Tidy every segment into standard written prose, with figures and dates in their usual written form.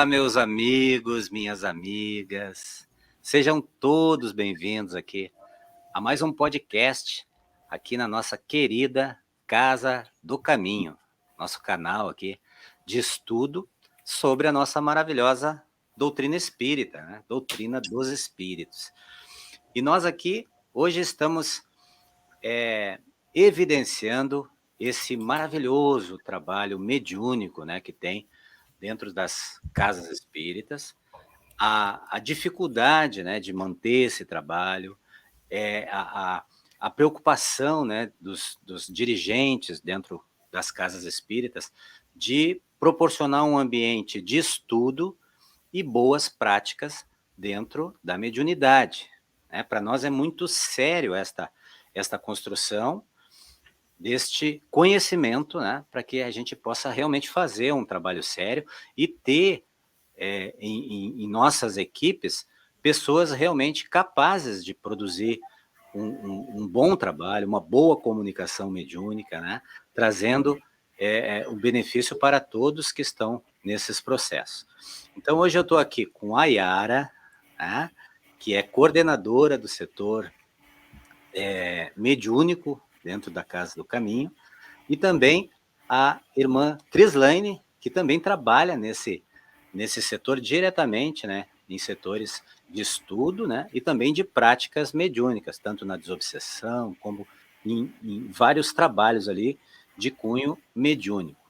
Olá, meus amigos, minhas amigas. Sejam todos bem-vindos aqui a mais um podcast aqui na nossa querida Casa do Caminho, nosso canal aqui de estudo sobre a nossa maravilhosa doutrina espírita, né? Doutrina dos Espíritos. E nós aqui hoje estamos evidenciando esse maravilhoso trabalho mediúnico, né, que tem dentro das casas espíritas, a dificuldade, né, de manter esse trabalho, a preocupação, né, dos dirigentes dentro das casas espíritas de proporcionar um ambiente de estudo e boas práticas dentro da mediunidade. Né? Para nós é muito sério esta construção deste conhecimento, né, para que a gente possa realmente fazer um trabalho sério e ter em nossas equipes pessoas realmente capazes de produzir um bom trabalho, uma boa comunicação mediúnica, né, trazendo o benefício para todos que estão nesses processos. Então, hoje eu estou aqui com a Yara, né, que é coordenadora do setor mediúnico dentro da Casa do Caminho, e também a irmã Crislaine, que também trabalha nesse setor diretamente, né, em setores de estudo, né, e também de práticas mediúnicas, tanto na desobsessão como em vários trabalhos ali de cunho mediúnico.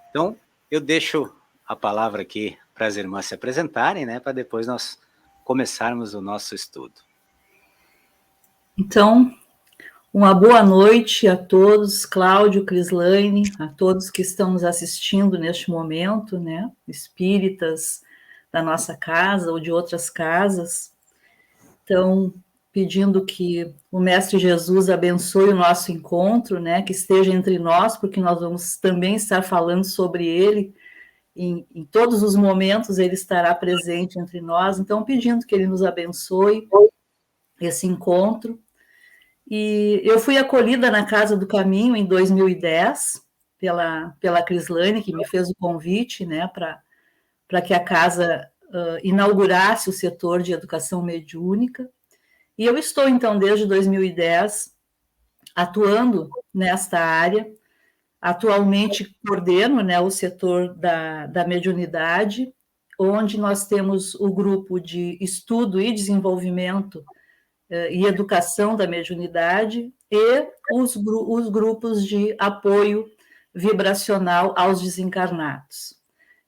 Então, eu deixo a palavra aqui para as irmãs se apresentarem, né, para depois nós começarmos o nosso estudo. Então, uma boa noite a todos, Cláudio, Crislaine, a todos que estão nos assistindo neste momento, né, espíritas da nossa casa ou de outras casas. Então, pedindo que o Mestre Jesus abençoe o nosso encontro, né, que esteja entre nós, porque nós vamos também estar falando sobre ele, em todos os momentos ele estará presente entre nós, então pedindo que ele nos abençoe esse encontro. E eu fui acolhida na Casa do Caminho em 2010 pela Crislaine, que me fez o convite, né, para que a casa inaugurasse o setor de educação mediúnica. E eu estou, então, desde 2010, atuando nesta área. Atualmente coordeno, né, o setor da mediunidade, onde nós temos o grupo de estudo e desenvolvimento e educação da mediunidade e os grupos de apoio vibracional aos desencarnados.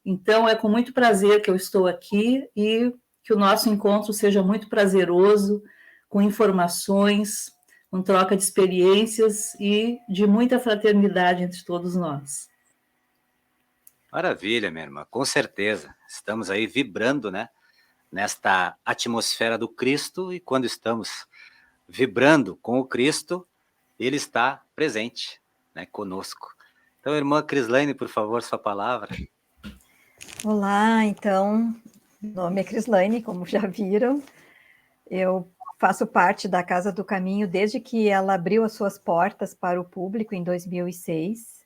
Então, é com muito prazer que eu estou aqui e que o nosso encontro seja muito prazeroso, com informações, com troca de experiências e de muita fraternidade entre todos nós. Maravilha, minha irmã, com certeza. Estamos aí vibrando, né, nesta atmosfera do Cristo, e quando estamos vibrando com o Cristo, ele está presente, né, conosco. Então, irmã Crislaine, por favor, sua palavra. Olá, então, meu nome é Crislaine, como já viram. Eu faço parte da Casa do Caminho desde que ela abriu as suas portas para o público em 2006.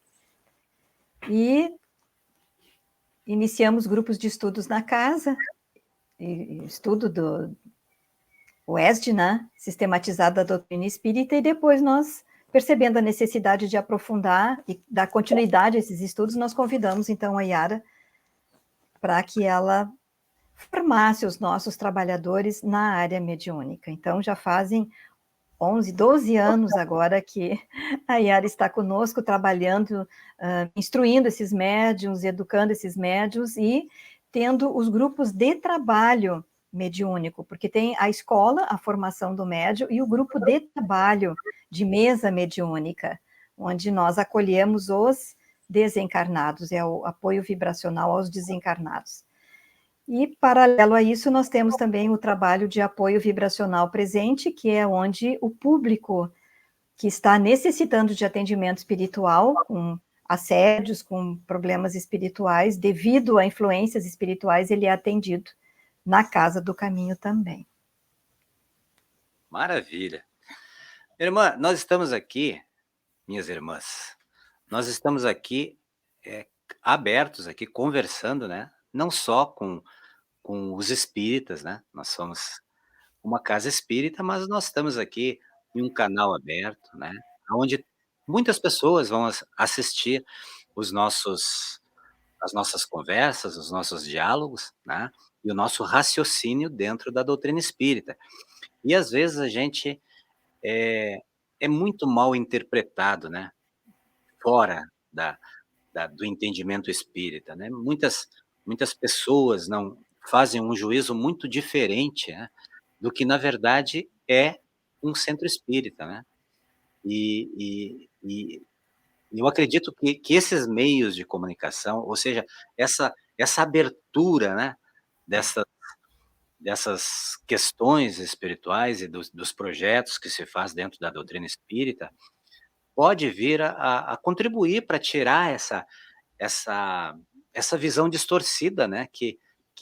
E iniciamos grupos de estudos na casa, estudo do UESD, né, sistematizado da doutrina espírita, e depois nós, percebendo a necessidade de aprofundar e dar continuidade a esses estudos, nós convidamos então a Yara para que ela formasse os nossos trabalhadores na área mediúnica. Então, já fazem 11, 12 anos agora que a Yara está conosco, trabalhando, instruindo esses médiuns, educando esses médiuns e tendo os grupos de trabalho mediúnico, porque tem a escola, a formação do médium, e o grupo de trabalho de mesa mediúnica, onde nós acolhemos os desencarnados, é o apoio vibracional aos desencarnados. E, paralelo a isso, nós temos também o trabalho de apoio vibracional presente, que é onde o público que está necessitando de atendimento espiritual, com assédios, com problemas espirituais, devido a influências espirituais, ele é atendido na Casa do Caminho também. Maravilha. Irmã, nós estamos aqui, minhas irmãs, nós estamos aqui abertos, aqui conversando, né, não só com os espíritas, né, nós somos uma casa espírita, mas nós estamos aqui em um canal aberto, né, onde muitas pessoas vão assistir os nossos as nossas conversas, os nossos diálogos, né, e o nosso raciocínio dentro da doutrina espírita. E às vezes a gente é muito mal interpretado, né, fora da do entendimento espírita, né. Muitas pessoas não fazem um juízo muito diferente, né, do que na verdade é um centro espírita, né. E eu acredito que esses meios de comunicação, ou seja, essa abertura, né, dessa dessas questões espirituais e dos projetos que se faz dentro da doutrina espírita, pode vir a contribuir para tirar essa essa visão distorcida, né, que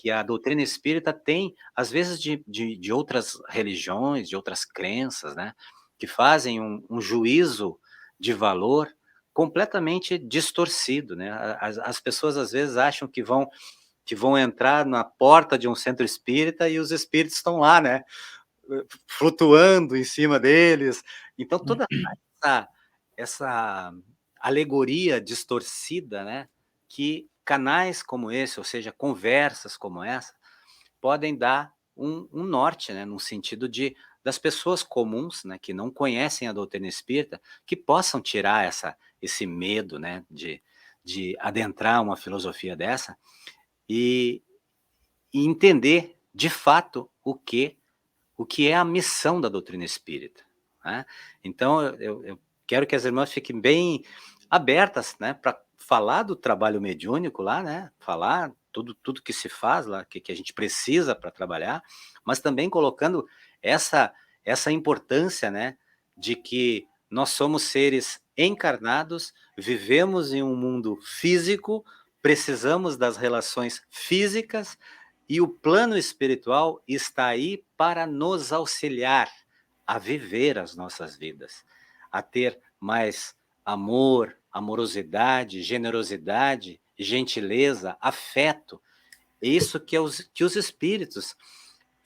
a doutrina espírita tem, às vezes, de outras religiões, de outras crenças, né, que fazem um juízo de valor completamente distorcido, né. As pessoas, às vezes, acham que vão entrar na porta de um centro espírita e os espíritos estão lá, né, flutuando em cima deles. Então toda essa essa alegoria distorcida, né, que canais como esse, ou seja, conversas como essa, podem dar um norte, né, no sentido de das pessoas comuns, né, que não conhecem a doutrina espírita, que possam tirar esse medo, né, de adentrar uma filosofia dessa e entender, de fato, o que é a missão da doutrina espírita, né. Então eu quero que as irmãs fiquem bem abertas, né, para falar do trabalho mediúnico lá, né, falar tudo que se faz lá, que a gente precisa para trabalhar, mas também colocando essa importância, né, de que nós somos seres encarnados, vivemos em um mundo físico, precisamos das relações físicas e o plano espiritual está aí para nos auxiliar a viver as nossas vidas, a ter mais amor, amorosidade, generosidade, gentileza, afeto. É isso que os espíritos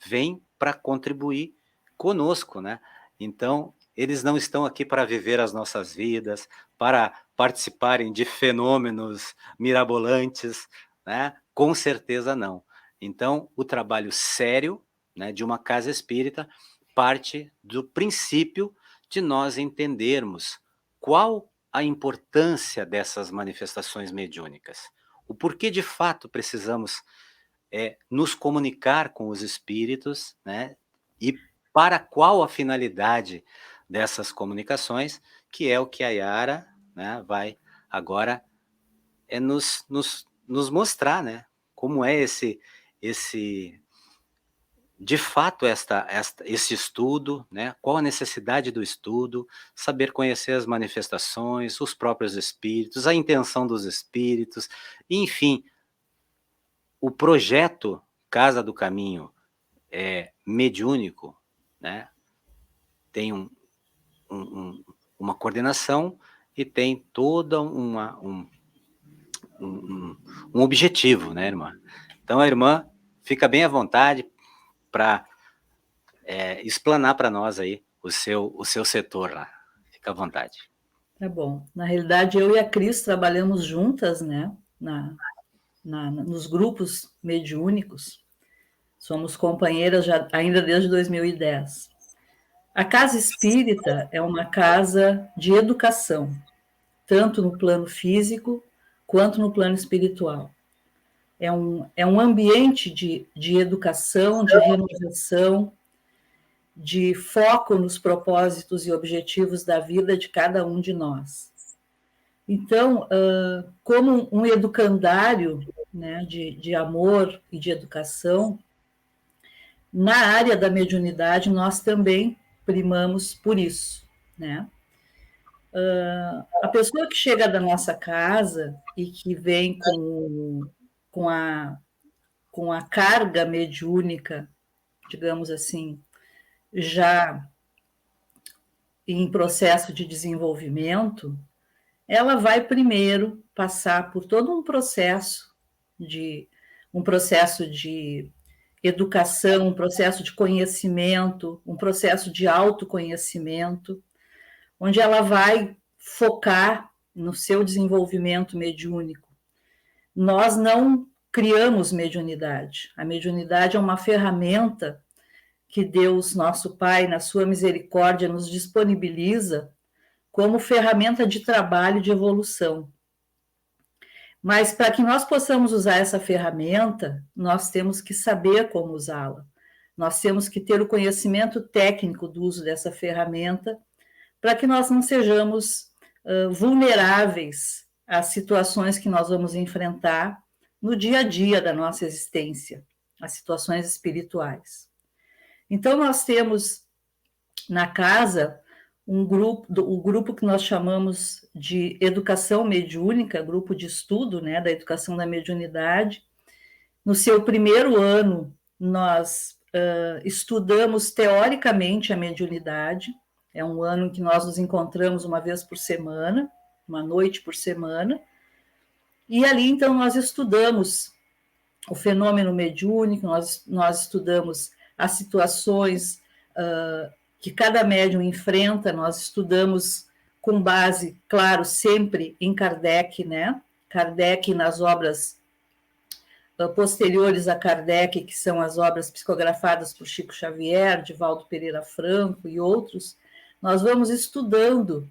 vêm para contribuir conosco, né. Então, eles não estão aqui para viver as nossas vidas, para participarem de fenômenos mirabolantes, né, com certeza não. Então, o trabalho sério, né, de uma casa espírita parte do princípio de nós entendermos qual a importância dessas manifestações mediúnicas, o porquê de fato precisamos nos comunicar com os espíritos, né, e para qual a finalidade dessas comunicações, que é o que a Yara, né, vai agora nos mostrar, né, como é esse de fato esse estudo, né, qual a necessidade do estudo, saber conhecer as manifestações, os próprios espíritos, a intenção dos espíritos, enfim, o projeto Casa do Caminho é mediúnico, né, tem um uma coordenação e tem toda um um objetivo, né, irmã. Então a irmã fica bem à vontade para explanar para nós aí o seu setor lá. Fica à vontade. Tá bom. Na realidade, eu e a Cris trabalhamos juntas, né, nos grupos mediúnicos. Somos companheiras já, ainda desde 2010. A casa espírita é uma casa de educação, tanto no plano físico quanto no plano espiritual. É um ambiente de educação, de renovação, de foco nos propósitos e objetivos da vida de cada um de nós. Então, como um educandário, né, de amor e de educação, na área da mediunidade nós também primamos por isso, né? A pessoa que chega da nossa casa e que vem com a, com a carga mediúnica, digamos assim, já em processo de desenvolvimento, ela vai primeiro passar por todo um processo de um processo de educação, um processo de conhecimento, um processo de autoconhecimento, onde ela vai focar no seu desenvolvimento mediúnico. Nós não criamos mediunidade. A mediunidade é uma ferramenta que Deus, nosso Pai, na sua misericórdia, nos disponibiliza como ferramenta de trabalho de evolução. Mas para que nós possamos usar essa ferramenta, nós temos que saber como usá-la. Nós temos que ter o conhecimento técnico do uso dessa ferramenta para que nós não sejamos vulneráveis às situações que nós vamos enfrentar no dia a dia da nossa existência, as situações espirituais. Então, nós temos na casa o grupo que nós chamamos de educação mediúnica, grupo de estudo, né, da educação da mediunidade. No seu primeiro ano, nós estudamos teoricamente a mediunidade. É um ano em que nós nos encontramos uma vez por semana, uma noite por semana, e ali, então, nós estudamos o fenômeno mediúnico, nós estudamos as situações que cada médium enfrenta, nós estudamos com base, claro, sempre em Kardec, né? Kardec nas obras posteriores a Kardec, que são as obras psicografadas por Chico Xavier, Divaldo Pereira Franco e outros, nós vamos estudando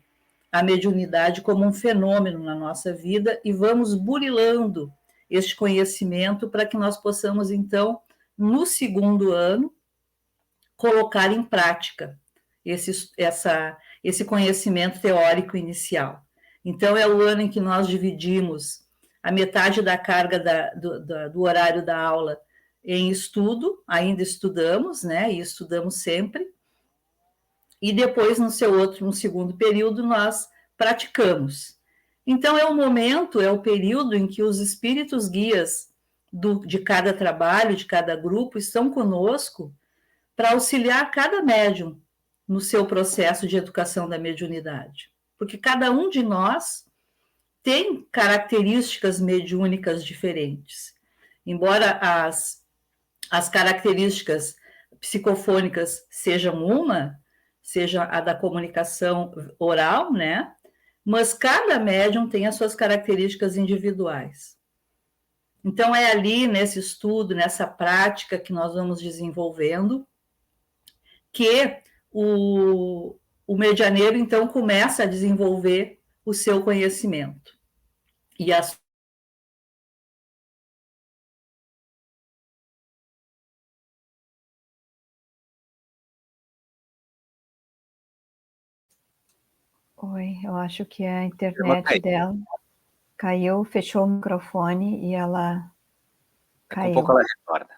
a mediunidade como um fenômeno na nossa vida e vamos burilando este conhecimento para que nós possamos, então, no segundo ano, colocar em prática esse conhecimento teórico inicial. Então, é o ano em que nós dividimos a metade da carga do horário da aula em estudo, ainda estudamos, né, e estudamos sempre, e depois, no segundo período, nós praticamos. Então, é o período em que os espíritos guias de cada trabalho, de cada grupo, estão conosco para auxiliar cada médium no seu processo de educação da mediunidade. Porque cada um de nós tem características mediúnicas diferentes. Embora as características psicofônicas seja a da comunicação oral, né? Mas cada médium tem as suas características individuais. Então, é ali, nesse estudo, nessa prática que nós vamos desenvolvendo, que o medianeiro, então, começa a desenvolver o seu conhecimento. E Oi, eu acho que a internet dela caiu, fechou o microfone e ela caiu. Um pouco ela retorna.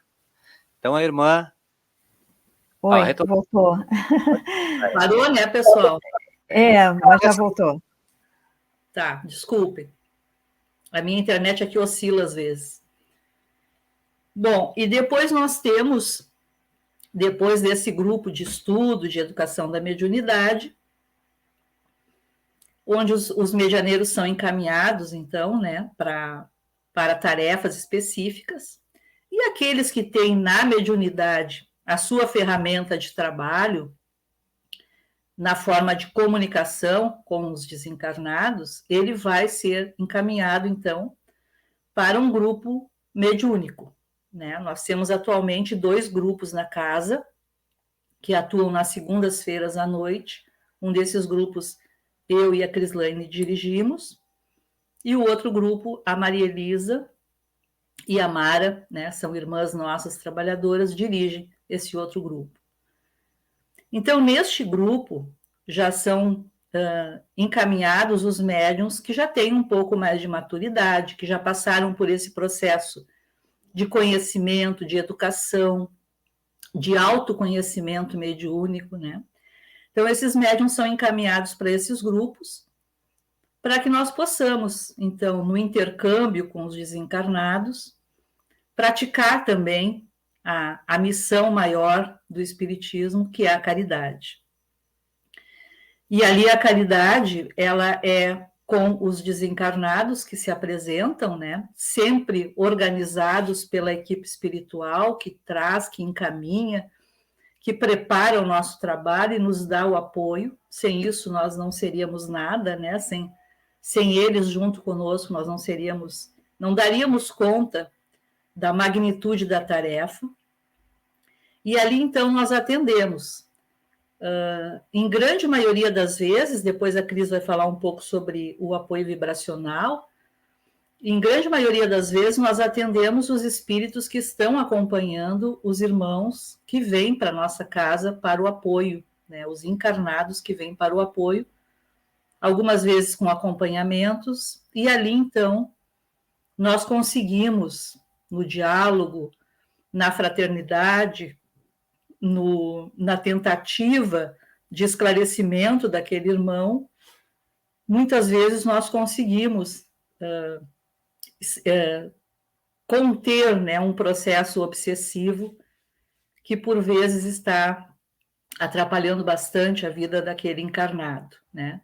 Então, a irmã... Oi, voltou. Parou, né, pessoal? Mas já voltou. Tá, desculpe. A minha internet aqui oscila às vezes. Bom, e depois nós temos, depois desse grupo de estudo de educação da mediunidade, onde os medianeiros são encaminhados, então, né, para tarefas específicas, e aqueles que têm na mediunidade a sua ferramenta de trabalho, na forma de comunicação com os desencarnados, ele vai ser encaminhado, então, para um grupo mediúnico, né? Nós temos atualmente 2 grupos na casa, que atuam nas segundas-feiras à noite. Um desses grupos, eu e a Crislaine dirigimos, e o outro grupo, a Maria Elisa e a Mara, né, são irmãs nossas trabalhadoras, dirigem esse outro grupo. Então, neste grupo, já são encaminhados os médiuns que já têm um pouco mais de maturidade, que já passaram por esse processo de conhecimento, de educação, de autoconhecimento mediúnico, né? Então, esses médiuns são encaminhados para esses grupos, para que nós possamos, então, no intercâmbio com os desencarnados, praticar também a missão maior do Espiritismo, que é a caridade. E ali a caridade, ela é com os desencarnados que se apresentam, né? Sempre organizados pela equipe espiritual que traz, que encaminha, que prepara o nosso trabalho e nos dá o apoio. Sem isso, nós não seríamos nada, né? Sem eles junto conosco, nós não daríamos conta da magnitude da tarefa. E ali, então, nós atendemos. Em grande maioria das vezes, depois a Cris vai falar um pouco sobre o apoio vibracional, em grande maioria das vezes nós atendemos os espíritos que estão acompanhando os irmãos que vêm para a nossa casa para o apoio, né? Os encarnados que vêm para o apoio, algumas vezes com acompanhamentos, e ali então nós conseguimos, no diálogo, na fraternidade, na tentativa de esclarecimento daquele irmão, muitas vezes nós conseguimos conter, né, um processo obsessivo que por vezes está atrapalhando bastante a vida daquele encarnado, né?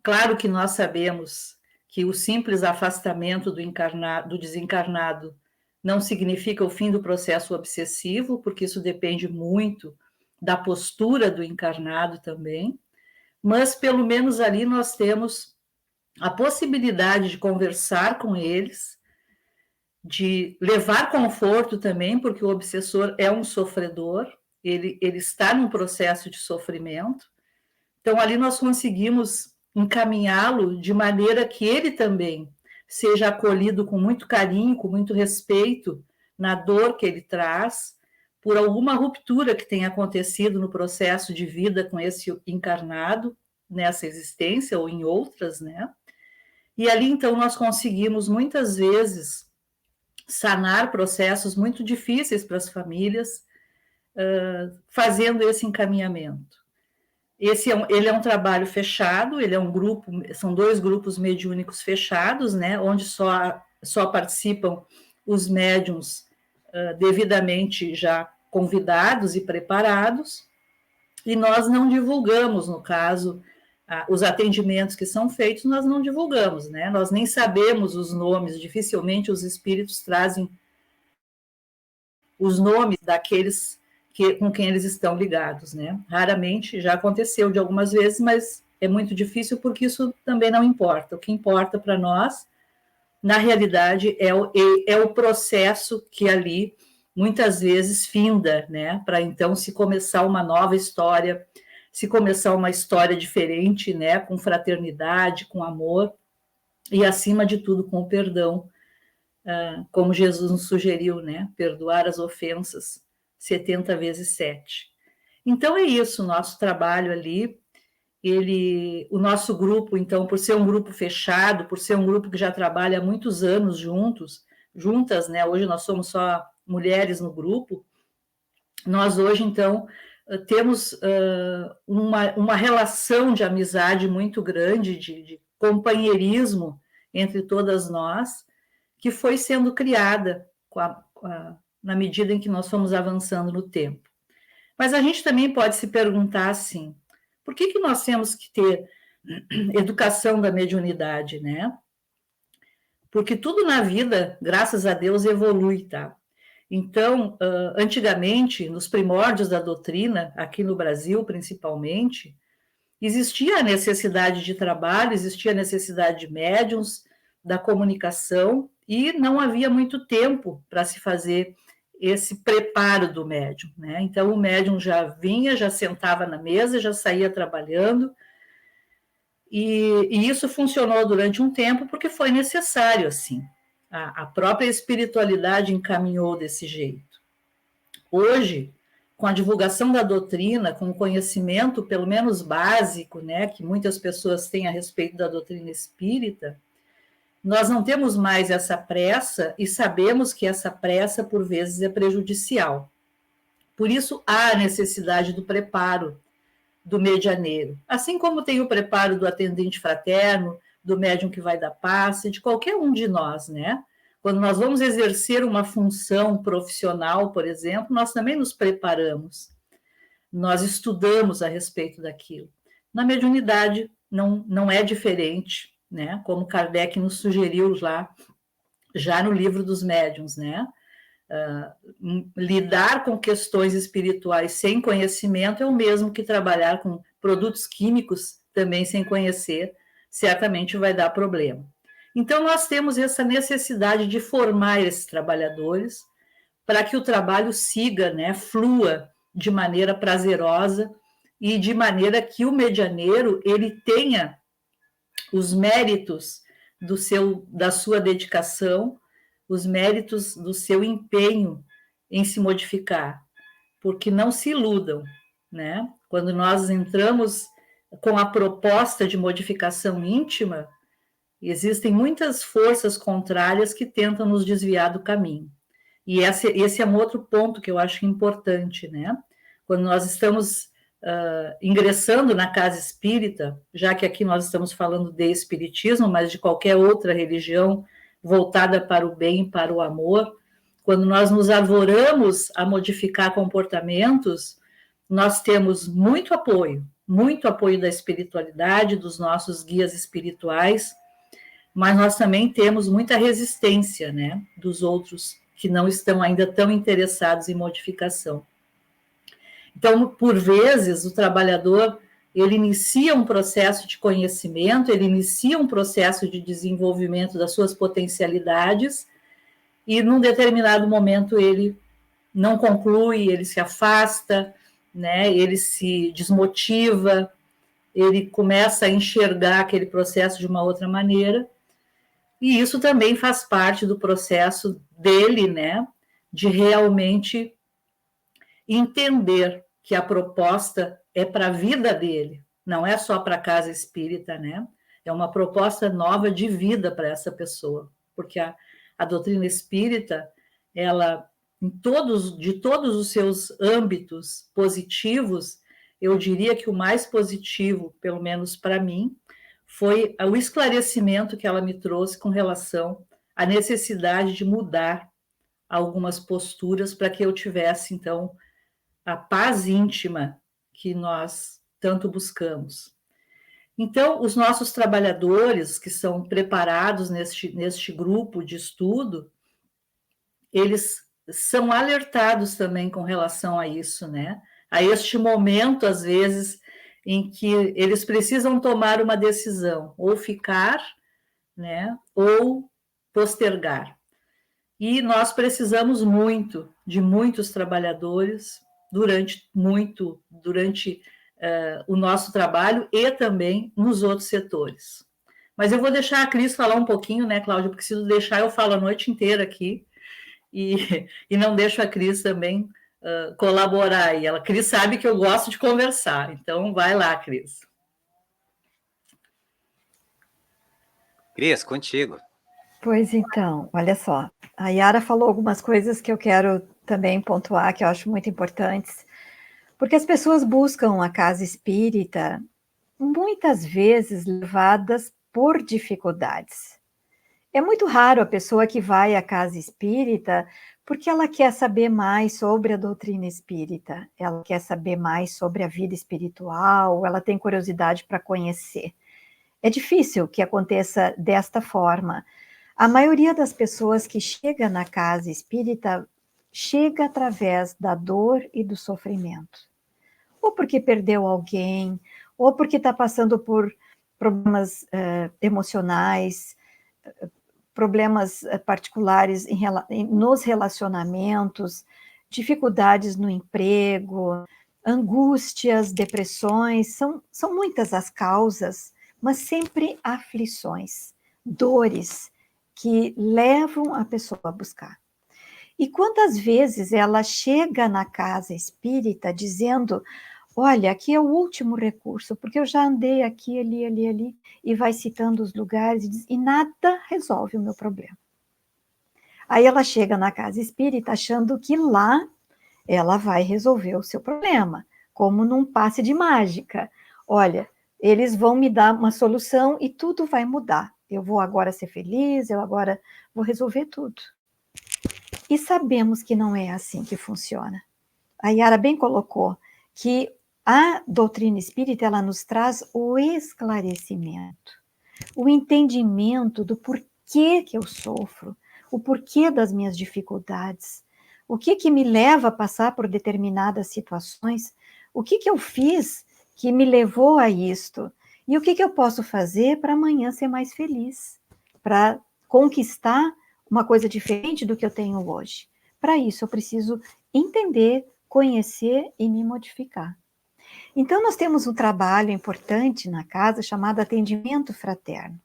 Claro que nós sabemos que o simples afastamento do desencarnado não significa o fim do processo obsessivo, porque isso depende muito da postura do encarnado também, mas pelo menos ali nós temos a possibilidade de conversar com eles, de levar conforto também, porque o obsessor é um sofredor, ele está num processo de sofrimento, então ali nós conseguimos encaminhá-lo de maneira que ele também seja acolhido com muito carinho, com muito respeito na dor que ele traz, por alguma ruptura que tenha acontecido no processo de vida com esse encarnado, nessa existência ou em outras, né? E ali, então, nós conseguimos, muitas vezes, sanar processos muito difíceis para as famílias, fazendo esse encaminhamento. Ele é um trabalho fechado, ele é um grupo, são 2 grupos mediúnicos fechados, né, onde só participam os médiuns devidamente já convidados e preparados, e nós não divulgamos, no caso, os atendimentos que são feitos, nós não divulgamos, né, nós nem sabemos os nomes, dificilmente os espíritos trazem os nomes daqueles com quem eles estão ligados, né? Raramente, já aconteceu de algumas vezes, mas é muito difícil porque isso também não importa. O que importa para nós, na realidade, é o processo que ali, muitas vezes, finda, né? Para então se começar uma nova história, se começar uma história diferente, né? Com fraternidade, com amor e, acima de tudo, com o perdão, como Jesus nos sugeriu, né? Perdoar as ofensas 70 vezes 7. Então é isso, o nosso trabalho ali, o nosso grupo, então, por ser um grupo fechado, por ser um grupo que já trabalha há muitos anos juntas, né? Hoje nós somos só mulheres no grupo, nós hoje, então, temos uma relação de amizade muito grande, de companheirismo entre todas nós, que foi sendo criada na medida em que nós fomos avançando no tempo. Mas a gente também pode se perguntar assim, por que nós temos que ter educação da mediunidade, né? Porque tudo na vida, graças a Deus, evolui, tá? Então, antigamente, nos primórdios da doutrina, aqui no Brasil principalmente, existia a necessidade de trabalho, existia a necessidade de médiuns, da comunicação, e não havia muito tempo para se fazer esse preparo do médium, né? Então, o médium já vinha, já sentava na mesa, já saía trabalhando, e isso funcionou durante um tempo porque foi necessário, assim. A própria espiritualidade encaminhou desse jeito. Hoje, com a divulgação da doutrina, com o conhecimento, pelo menos básico, né, que muitas pessoas têm a respeito da doutrina espírita, nós não temos mais essa pressa e sabemos que essa pressa, por vezes, é prejudicial. Por isso, há a necessidade do preparo do medianeiro. Assim como tem o preparo do atendente fraterno, do médium que vai dar passe, de qualquer um de nós, né? Quando nós vamos exercer uma função profissional, por exemplo, nós também nos preparamos. Nós estudamos a respeito daquilo. Na mediunidade, não é diferente. né? Como Kardec nos sugeriu lá, já no livro dos médiuns, né? Lidar com questões espirituais sem conhecimento é o mesmo que trabalhar com produtos químicos também sem conhecer, certamente vai dar problema. Então, nós temos essa necessidade de formar esses trabalhadores para que o trabalho siga, né, flua de maneira prazerosa e de maneira que o medianeiro ele tenha os méritos da sua dedicação, os méritos do seu empenho em se modificar, porque não se iludam, né? Quando nós entramos com a proposta de modificação íntima, existem muitas forças contrárias que tentam nos desviar do caminho. E esse é um outro ponto que eu acho importante, né? Quando nós estamos ingressando na casa espírita, já que aqui nós estamos falando de espiritismo, mas de qualquer outra religião voltada para o bem e para o amor, quando nós nos arvoramos a modificar comportamentos, nós temos muito apoio da espiritualidade, dos nossos guias espirituais, mas nós também temos muita resistência, né, dos outros que não estão ainda tão interessados em modificação. Então, por vezes, o trabalhador, ele inicia um processo de conhecimento, ele inicia um processo de desenvolvimento das suas potencialidades, e num determinado momento ele não conclui, ele se afasta, né, ele se desmotiva, ele começa a enxergar aquele processo de uma outra maneira, e isso também faz parte do processo dele, né, de realmente entender que a proposta é para a vida dele, não é só para a casa espírita, né? É uma proposta nova de vida para essa pessoa, porque a doutrina espírita, ela, de todos os seus âmbitos positivos, eu diria que o mais positivo, pelo menos para mim, foi o esclarecimento que ela me trouxe com relação à necessidade de mudar algumas posturas para que eu tivesse, então, a paz íntima que nós tanto buscamos. Então, os nossos trabalhadores que são preparados neste grupo de estudo, eles são alertados também com relação a isso, né? A este momento, às vezes, em que eles precisam tomar uma decisão, ou ficar, né, ou postergar. E nós precisamos muito de muitos trabalhadores durante o nosso trabalho e também nos outros setores. Mas eu vou deixar a Cris falar um pouquinho, né, Cláudia? Porque se deixar, eu falo a noite inteira aqui e não deixo a Cris também colaborar. E a Cris sabe que eu gosto de conversar. Então, vai lá, Cris. Cris, contigo. Pois então, olha só, a Yara falou algumas coisas que eu quero também pontuar, que eu acho muito importantes, porque as pessoas buscam a casa espírita muitas vezes levadas por dificuldades. É muito raro a pessoa que vai à casa espírita porque ela quer saber mais sobre a doutrina espírita, ela quer saber mais sobre a vida espiritual, ela tem curiosidade para conhecer. É difícil que aconteça desta forma. A maioria das pessoas que chega na casa espírita chega através da dor e do sofrimento. Ou porque perdeu alguém, ou porque está passando por problemas emocionais, problemas particulares nos relacionamentos, dificuldades no emprego, angústias, depressões, são muitas as causas, mas sempre aflições, dores que levam a pessoa a buscar. E quantas vezes ela chega na casa espírita dizendo, olha, aqui é o último recurso, porque eu já andei aqui, ali, e vai citando os lugares e nada resolve o meu problema. Aí ela chega na casa espírita achando que lá ela vai resolver o seu problema, como num passe de mágica. Olha, eles vão me dar uma solução e tudo vai mudar. Eu vou agora ser feliz, eu agora vou resolver tudo. E sabemos que não é assim que funciona. A Yara bem colocou que a doutrina espírita, ela nos traz o esclarecimento. o entendimento do porquê que eu sofro, o porquê das minhas dificuldades, o que me leva a passar por determinadas situações, o que eu fiz que me levou a isto, e o que eu posso fazer para amanhã ser mais feliz, para conquistar uma coisa diferente do que eu tenho hoje. Para isso, eu preciso entender, conhecer e me modificar. Então, nós temos um trabalho importante na casa chamado atendimento fraterno.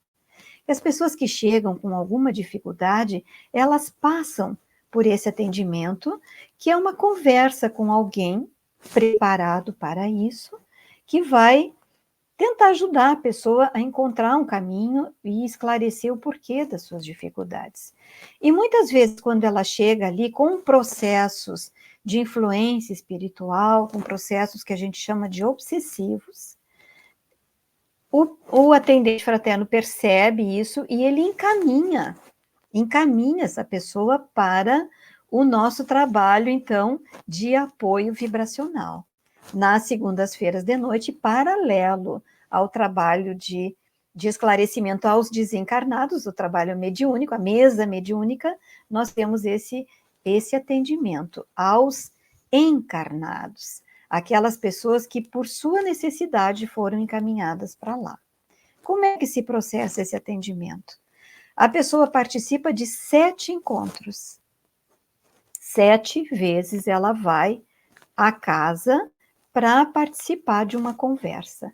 E as pessoas que chegam com alguma dificuldade, elas passam por esse atendimento, que é uma conversa com alguém preparado para isso, que vai tentar ajudar a pessoa a encontrar um caminho e esclarecer o porquê das suas dificuldades. E muitas vezes, quando ela chega ali com processos de influência espiritual, com processos que a gente chama de obsessivos, o atendente fraterno percebe isso e ele encaminha essa pessoa para o nosso trabalho, então, de apoio vibracional. Nas segundas-feiras de noite, paralelo ao trabalho de esclarecimento aos desencarnados, o trabalho mediúnico, a mesa mediúnica, nós temos esse atendimento aos encarnados, aquelas pessoas que, por sua necessidade, foram encaminhadas para lá. Como é que se processa esse atendimento? A pessoa participa de 7 encontros. 7 vezes ela vai à casa para participar de uma conversa.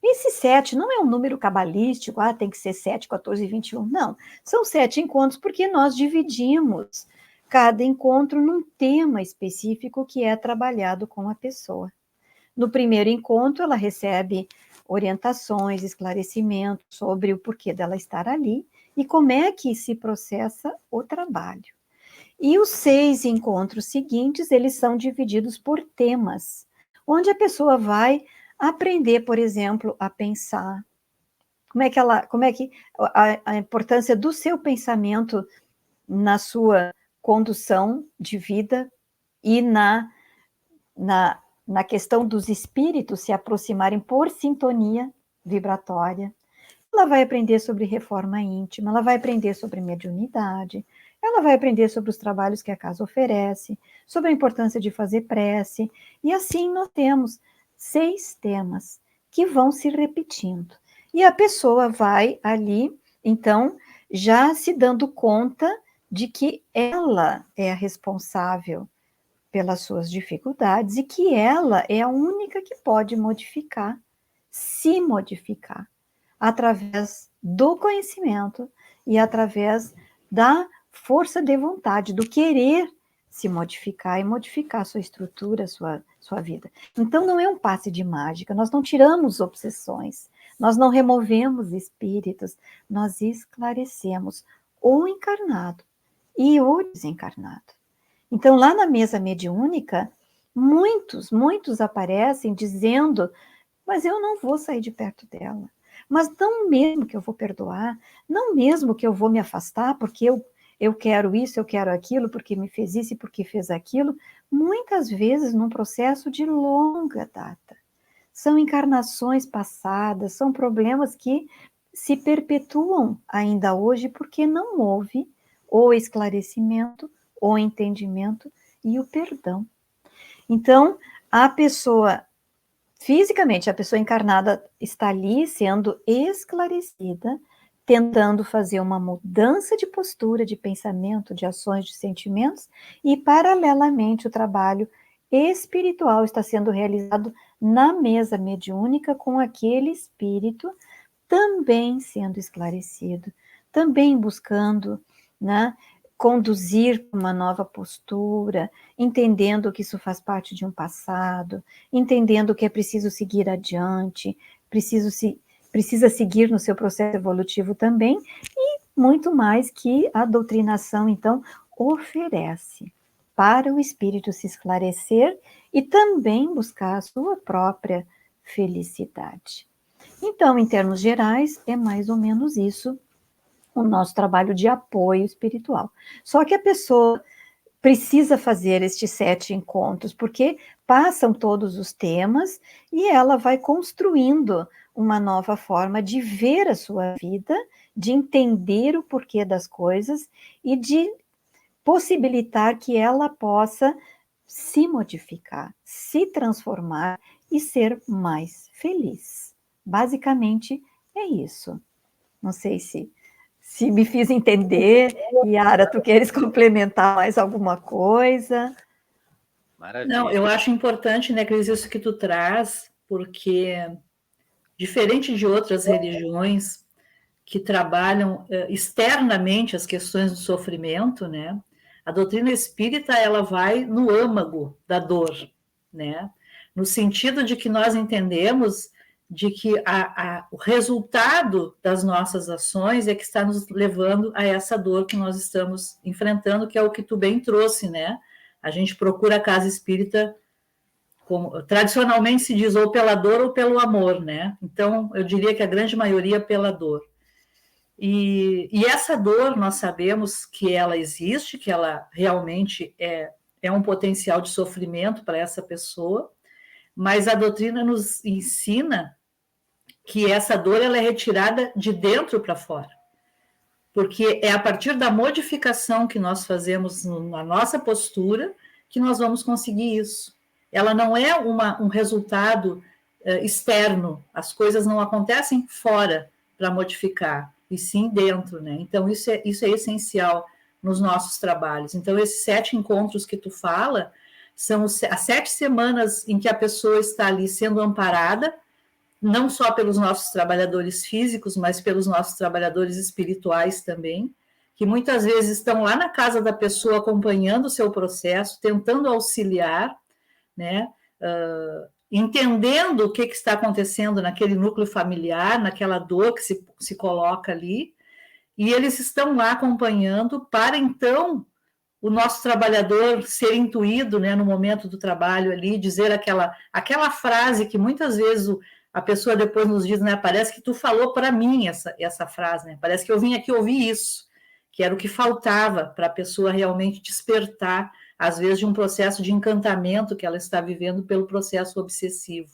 Esse 7 não é um número cabalístico, tem que ser 7, 14 e 21. Não, são 7 encontros porque nós dividimos cada encontro num tema específico que é trabalhado com a pessoa. No primeiro encontro, ela recebe orientações, esclarecimentos sobre o porquê dela estar ali e como é que se processa o trabalho. E os 6 encontros seguintes, eles são divididos por temas, onde a pessoa vai aprender, por exemplo, a pensar. Como é que a importância do seu pensamento na sua condução de vida e na questão dos espíritos se aproximarem por sintonia vibratória. Ela vai aprender sobre reforma íntima, ela vai aprender sobre mediunidade, ela vai aprender sobre os trabalhos que a casa oferece, sobre a importância de fazer prece, e assim nós temos 6 temas que vão se repetindo. E a pessoa vai ali, então, já se dando conta de que ela é a responsável pelas suas dificuldades e que ela é a única que pode modificar, se modificar, através do conhecimento e através da força de vontade, do querer se modificar e modificar sua estrutura, sua vida. Então, não é um passe de mágica, nós não tiramos obsessões, nós não removemos espíritos, nós esclarecemos o encarnado e o desencarnado. Então, lá na mesa mediúnica, muitos aparecem dizendo, mas eu não vou sair de perto dela, mas não mesmo que eu vou perdoar, não mesmo que eu vou me afastar, porque eu quero isso, eu quero aquilo, porque me fez isso e porque fez aquilo, muitas vezes num processo de longa data. São encarnações passadas, são problemas que se perpetuam ainda hoje porque não houve o esclarecimento, o entendimento e o perdão. Então, a pessoa, fisicamente, a pessoa encarnada está ali sendo esclarecida, tentando fazer uma mudança de postura, de pensamento, de ações, de sentimentos, e, paralelamente, o trabalho espiritual está sendo realizado na mesa mediúnica com aquele espírito também sendo esclarecido, também buscando, né, conduzir uma nova postura, entendendo que isso faz parte de um passado, entendendo que é preciso seguir adiante, precisa seguir no seu processo evolutivo também, e muito mais que a doutrinação, então, oferece para o espírito se esclarecer e também buscar a sua própria felicidade. Então, em termos gerais, é mais ou menos isso o nosso trabalho de apoio espiritual. Só que a pessoa precisa fazer estes 7 encontros, porque passam todos os temas e ela vai construindo uma nova forma de ver a sua vida, de entender o porquê das coisas e de possibilitar que ela possa se modificar, se transformar e ser mais feliz. Basicamente é isso. Não sei se me fiz entender. Yara, tu queres complementar mais alguma coisa? Maravilha. Não, eu acho importante, né, Cris, isso que tu traz, porque diferente de outras religiões que trabalham externamente as questões do sofrimento, né, a doutrina espírita ela vai no âmago da dor, né, no sentido de que nós entendemos de que o resultado das nossas ações é que está nos levando a essa dor que nós estamos enfrentando, que é o que tu bem trouxe, né? A gente procura a casa espírita, como, tradicionalmente se diz ou pela dor ou pelo amor, né? Então, eu diria que a grande maioria pela dor. E essa dor, nós sabemos que ela existe, que ela realmente é um potencial de sofrimento para essa pessoa, mas a doutrina nos ensina que essa dor ela é retirada de dentro para fora. Porque é a partir da modificação que nós fazemos na nossa postura que nós vamos conseguir isso. Ela não é um resultado externo, as coisas não acontecem fora para modificar, e sim dentro, né? Então, isso é essencial nos nossos trabalhos. Então, esses 7 encontros que tu fala são as 7 semanas em que a pessoa está ali sendo amparada, não só pelos nossos trabalhadores físicos, mas pelos nossos trabalhadores espirituais também, que muitas vezes estão lá na casa da pessoa acompanhando o seu processo, tentando auxiliar, né? Entendendo o que está acontecendo naquele núcleo familiar, naquela dor que se coloca ali, e eles estão lá acompanhando para, então, o nosso trabalhador ser intuído, né, no momento do trabalho ali, dizer aquela frase que muitas vezes a pessoa depois nos diz, né, parece que tu falou para mim essa frase, né, parece que eu vim aqui ouvir isso, que era o que faltava para a pessoa realmente despertar, às vezes, de um processo de encantamento que ela está vivendo pelo processo obsessivo.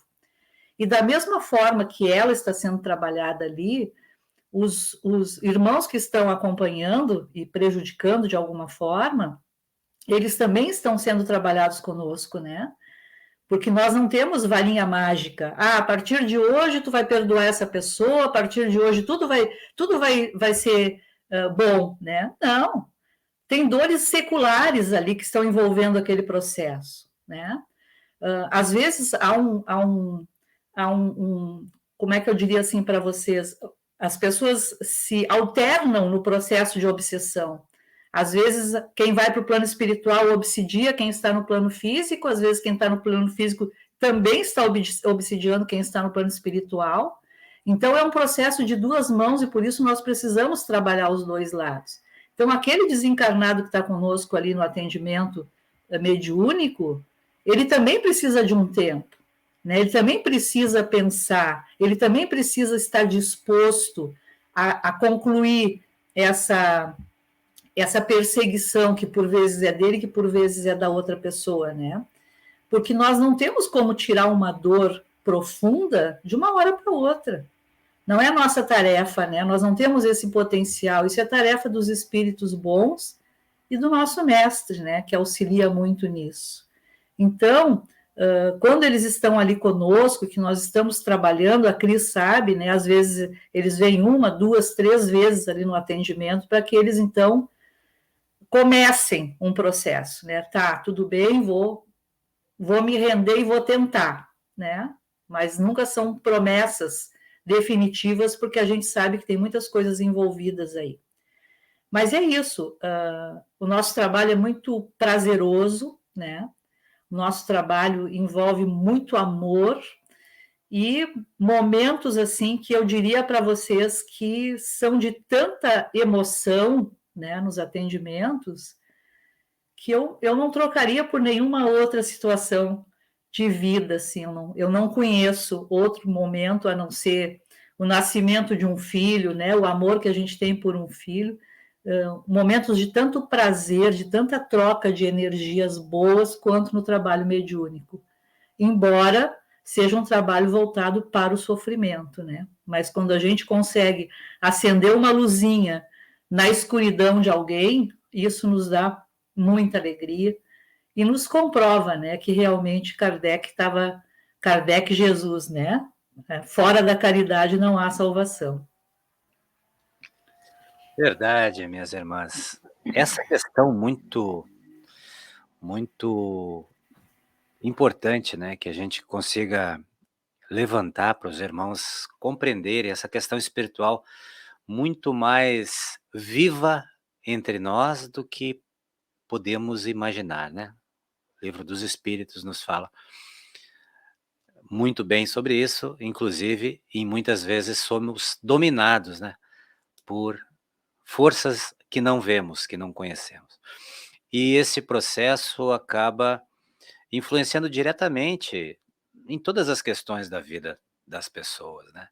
E da mesma forma que ela está sendo trabalhada ali, os irmãos que estão acompanhando e prejudicando de alguma forma, eles também estão sendo trabalhados conosco, né? Porque nós não temos varinha mágica. A partir de hoje tu vai perdoar essa pessoa, a partir de hoje tudo vai ser bom, né? Não. Tem dores seculares ali que estão envolvendo aquele processo, né? Às vezes há como é que eu diria assim para vocês? As pessoas se alternam no processo de obsessão. Às vezes, quem vai para o plano espiritual obsidia quem está no plano físico, às vezes, quem está no plano físico também está obsidiando quem está no plano espiritual. Então, é um processo de 2 mãos e, por isso, nós precisamos trabalhar os 2 lados. Então, aquele desencarnado que está conosco ali no atendimento mediúnico, ele também precisa de um tempo, né? Ele também precisa pensar, ele também precisa estar disposto a concluir essa perseguição que por vezes é dele, que por vezes é da outra pessoa, né? Porque nós não temos como tirar uma dor profunda de uma hora para outra. Não é nossa tarefa, né? Nós não temos esse potencial. Isso é tarefa dos espíritos bons e do nosso mestre, né? Que auxilia muito nisso. Então, quando eles estão ali conosco, que nós estamos trabalhando, a Cris sabe, né? Às vezes eles vêm 1, 2, 3 vezes ali no atendimento para que eles, então, comecem um processo, né? Tá, tudo bem, vou me render e vou tentar, né? Mas nunca são promessas definitivas, porque a gente sabe que tem muitas coisas envolvidas aí. Mas é isso, o nosso trabalho é muito prazeroso, né? O nosso trabalho envolve muito amor e momentos, assim, que eu diria para vocês que são de tanta emoção, né, nos atendimentos, que eu não trocaria por nenhuma outra situação de vida, assim, eu não conheço outro momento a não ser o nascimento de um filho, né, o amor que a gente tem por um filho, momentos de tanto prazer, de tanta troca de energias boas quanto no trabalho mediúnico. Embora seja um trabalho voltado para o sofrimento, né? Mas quando a gente consegue acender uma luzinha na escuridão de alguém, isso nos dá muita alegria e nos comprova, né, que realmente Kardec Jesus, né? Fora da caridade não há salvação. Verdade, minhas irmãs. Essa questão muito importante, né, que a gente consiga levantar para os irmãos compreenderem essa questão espiritual muito mais viva entre nós do que podemos imaginar, né? O Livro dos Espíritos nos fala muito bem sobre isso, inclusive, e muitas vezes somos dominados, né, por forças que não vemos, que não conhecemos. E esse processo acaba influenciando diretamente em todas as questões da vida das pessoas, né.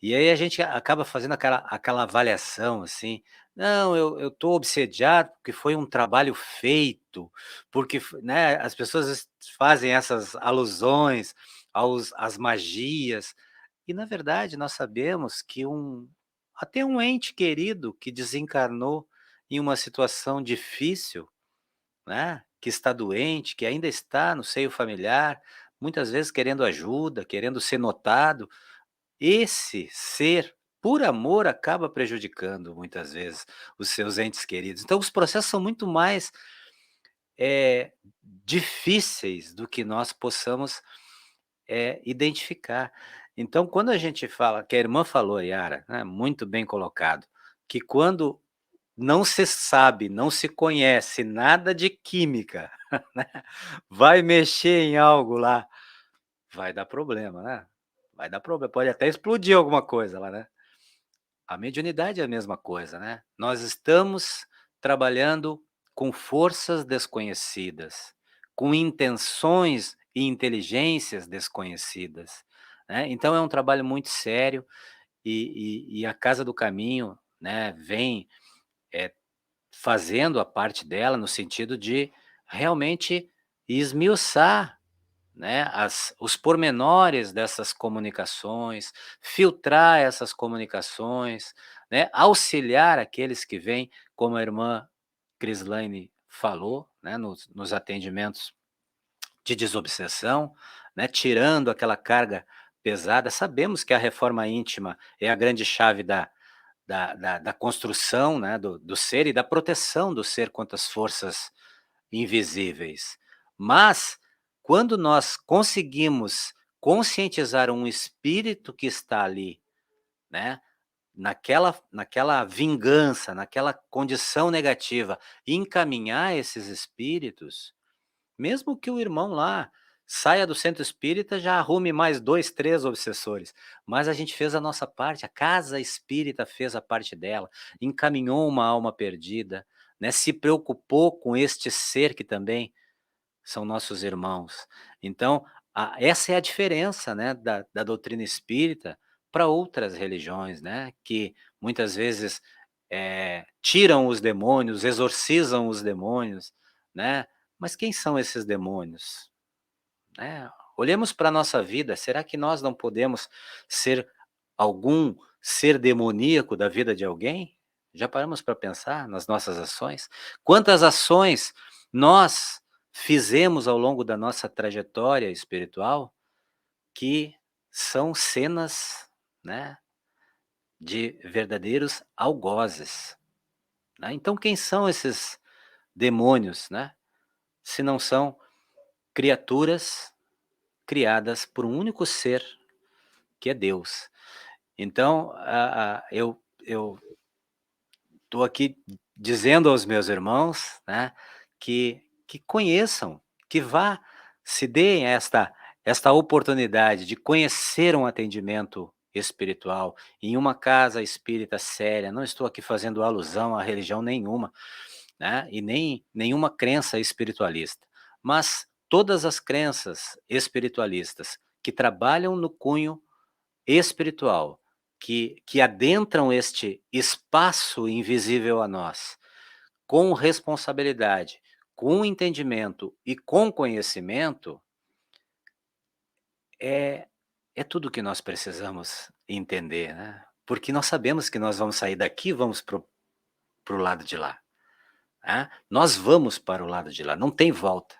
E aí a gente acaba fazendo aquela avaliação, assim: "Não, eu estou obsediado, porque foi um trabalho feito, porque né, as pessoas fazem essas alusões às magias, e na verdade nós sabemos que até um ente querido que desencarnou em uma situação difícil, né, que está doente, que ainda está no seio familiar, muitas vezes querendo ajuda, querendo ser notado, esse ser, por amor, acaba prejudicando muitas vezes os seus entes queridos. Então os processos são muito mais, difíceis do que nós possamos, identificar. Então quando a gente fala que a irmã falou, Yara, né, muito bem colocado, que quando não se sabe, não se conhece nada de química, né, vai mexer em algo lá, vai dar problema, né, vai dar problema, pode até explodir alguma coisa lá, né. A mediunidade é a mesma coisa, né. Nós estamos trabalhando com forças desconhecidas, com intenções e inteligências desconhecidas, né. Então é um trabalho muito sério e a Casa do Caminho, né, vem, eh, fazendo a parte dela no sentido de realmente esmiuçar, né, os pormenores dessas comunicações, filtrar essas comunicações, né, auxiliar aqueles que vêm, como a irmã Crislaine falou, né, nos atendimentos de desobsessão, né, tirando aquela carga pesada. Sabemos que a reforma íntima é a grande chave da construção, né, do ser e da proteção do ser contra as forças invisíveis. Mas, quando nós conseguimos conscientizar um espírito que está ali, né, naquela vingança, naquela condição negativa, e encaminhar esses espíritos, mesmo que o irmão lá saia do centro espírita, já arrume mais 2, 3 obsessores, mas a gente fez a nossa parte, a casa espírita fez a parte dela, encaminhou uma alma perdida, né, se preocupou com este ser que também são nossos irmãos. Então, essa é a diferença, né, da doutrina espírita para outras religiões, né, que muitas vezes, tiram os demônios, exorcizam os demônios, né, mas quem são esses demônios? Né, olhemos para a nossa vida, será que nós não podemos ser algum ser demoníaco da vida de alguém? Já paramos para pensar nas nossas ações? Quantas ações nós fizemos ao longo da nossa trajetória espiritual que são cenas, né, de verdadeiros algozes, né? Então quem são esses demônios, né, se não são criaturas criadas por um único ser, que é Deus. Então, eu estou aqui dizendo aos meus irmãos, né, que conheçam, que se deem esta oportunidade de conhecer um atendimento espiritual em uma casa espírita séria. Não estou aqui fazendo alusão a religião nenhuma, né, e nem nenhuma crença espiritualista, mas todas as crenças espiritualistas que trabalham no cunho espiritual, que adentram este espaço invisível a nós, com responsabilidade, com entendimento e com conhecimento, é tudo que nós precisamos entender, né? Porque nós sabemos que nós vamos sair daqui e vamos pro lado de lá, né? Nós vamos para o lado de lá, não tem volta,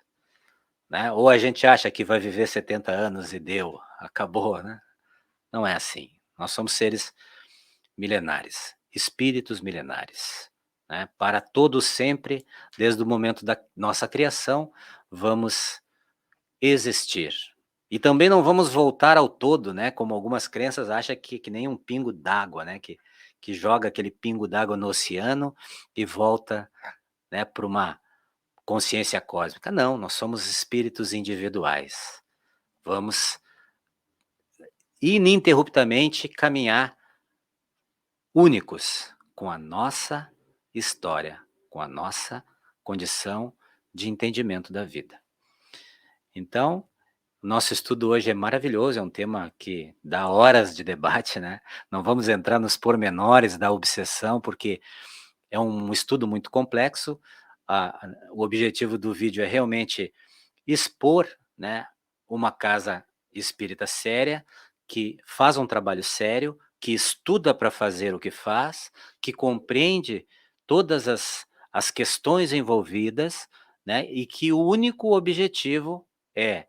né? Ou a gente acha que vai viver 70 anos e deu, acabou, né? Não é assim. Nós somos seres milenares, espíritos milenares, né? Para todo sempre, desde o momento da nossa criação, vamos existir. E também não vamos voltar ao todo, né? Como algumas crenças acham que nem um pingo d'água, né? Que joga aquele pingo d'água no oceano e volta, né, para uma consciência cósmica. Não, nós somos espíritos individuais. Vamos ininterruptamente caminhar únicos com a nossa história, com a nossa condição de entendimento da vida. Então, o nosso estudo hoje é maravilhoso, é um tema que dá horas de debate, né? Não vamos entrar nos pormenores da obsessão, porque é um estudo muito complexo. O objetivo do vídeo é realmente expor, né, uma casa espírita séria, que faz um trabalho sério, que estuda para fazer o que faz, que compreende todas as questões envolvidas, né, e que o único objetivo é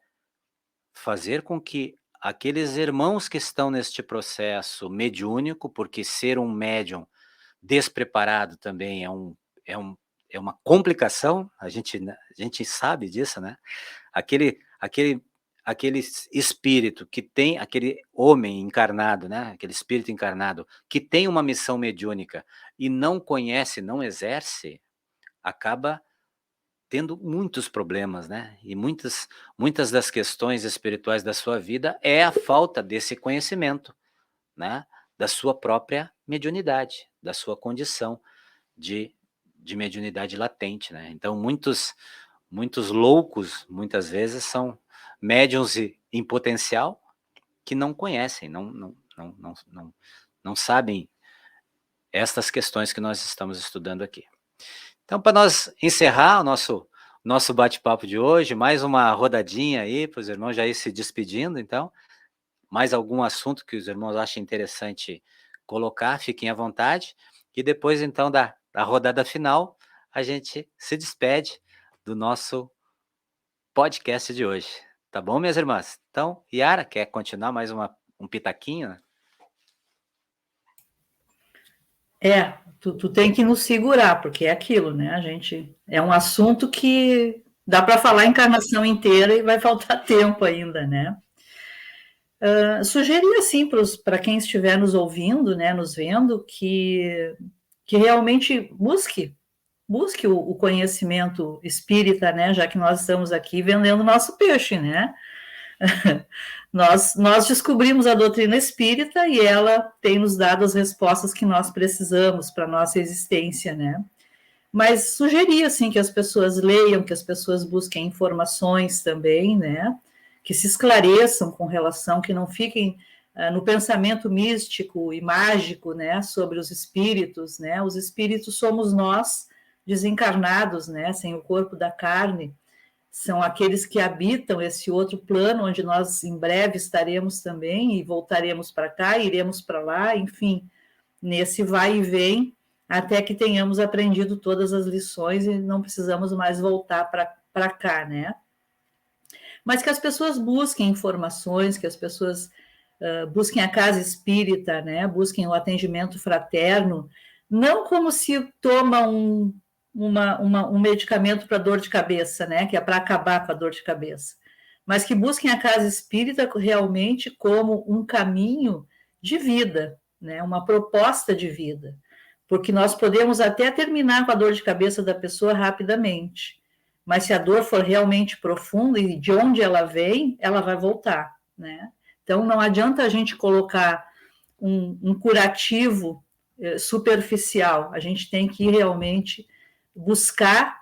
fazer com que aqueles irmãos que estão neste processo mediúnico, porque ser um médium despreparado também é uma complicação, a gente sabe disso, né? Aquele espírito que tem, aquele homem encarnado, né? Aquele espírito encarnado que tem uma missão mediúnica e não conhece, não exerce, acaba tendo muitos problemas, né? E muitas das questões espirituais da sua vida é a falta desse conhecimento, né? Da sua própria mediunidade, da sua condição de mediunidade latente, né? Então, muitos loucos, muitas vezes, são médiuns em potencial que não conhecem, não sabem estas questões que nós estamos estudando aqui. Então, para nós encerrar o nosso bate-papo de hoje, mais uma rodadinha aí para os irmãos já ir se despedindo, então, mais algum assunto que os irmãos achem interessante colocar, fiquem à vontade, e depois, então, da rodada final, a gente se despede do nosso podcast de hoje. Tá bom, minhas irmãs? Então, Yara, quer continuar mais um pitaquinho? Tu tem que nos segurar, porque é aquilo, né? A gente é um assunto que dá para falar a encarnação inteira e vai faltar tempo ainda, né? Sugerir assim para quem estiver nos ouvindo, né, nos vendo, que realmente busque o conhecimento espírita, né? Já que nós estamos aqui vendendo nosso peixe, né? Nós descobrimos a doutrina espírita e ela tem nos dado as respostas que nós precisamos para a nossa existência, né? Mas sugeria, assim, que as pessoas leiam, que as pessoas busquem informações também, né? Que se esclareçam com relação, que não fiquem no pensamento místico e mágico, né? Sobre os espíritos, né? Os espíritos somos nós, desencarnados, né? Sem o corpo da carne, são aqueles que habitam esse outro plano, onde nós em breve estaremos também, e voltaremos para cá, iremos para lá, enfim, nesse vai e vem, até que tenhamos aprendido todas as lições e não precisamos mais voltar para cá, né? Mas que as pessoas busquem informações, que as pessoas busquem a casa espírita, né? Busquem o atendimento fraterno, não como se toma um medicamento para dor de cabeça, né? Que é para acabar com a dor de cabeça, mas que busquem a casa espírita realmente como um caminho de vida, né? Uma proposta de vida, porque nós podemos até terminar com a dor de cabeça da pessoa rapidamente, mas se a dor for realmente profunda e de onde ela vem, ela vai voltar, né? Então não adianta a gente colocar um curativo superficial, a gente tem que realmente buscar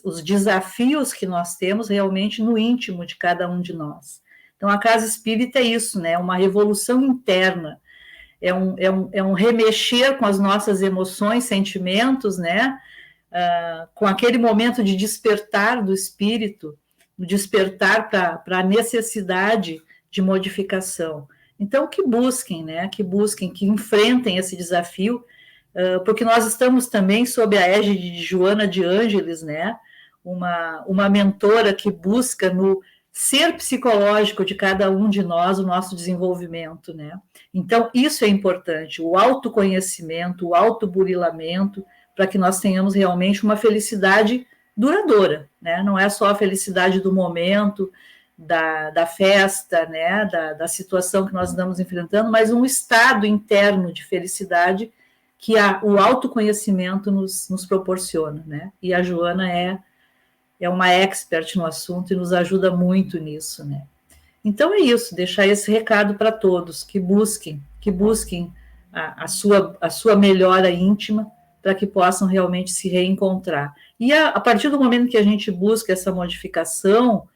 os desafios que nós temos realmente no íntimo de cada um de nós. Então, a casa espírita é isso, né? Uma revolução interna, é um remexer com as nossas emoções, sentimentos, né? Com aquele momento de despertar do espírito, despertar para a necessidade de modificação. Então, que busquem, né? Que busquem, que enfrentem esse desafio, porque nós estamos também sob a égide de Joana de Ângeles, né? Uma mentora que busca no ser psicológico de cada um de nós o nosso desenvolvimento, né? Então, isso é importante, o autoconhecimento, o autoburilamento, para que nós tenhamos realmente uma felicidade duradoura, né? Não é só a felicidade do momento, da festa, né? Da situação que nós estamos enfrentando, mas um estado interno de felicidade que o autoconhecimento nos proporciona, né? E a Joana é uma expert no assunto e nos ajuda muito nisso, né? Então é isso, deixar esse recado para todos, que busquem a sua melhora íntima para que possam realmente se reencontrar. E a partir do momento que a gente busca essa modificação,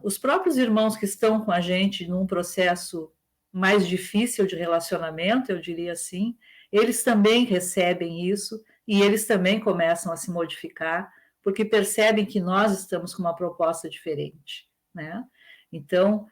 os próprios irmãos que estão com a gente num processo mais difícil de relacionamento, eu diria assim, eles também recebem isso e eles também começam a se modificar, porque percebem que nós estamos com uma proposta diferente, né? Então,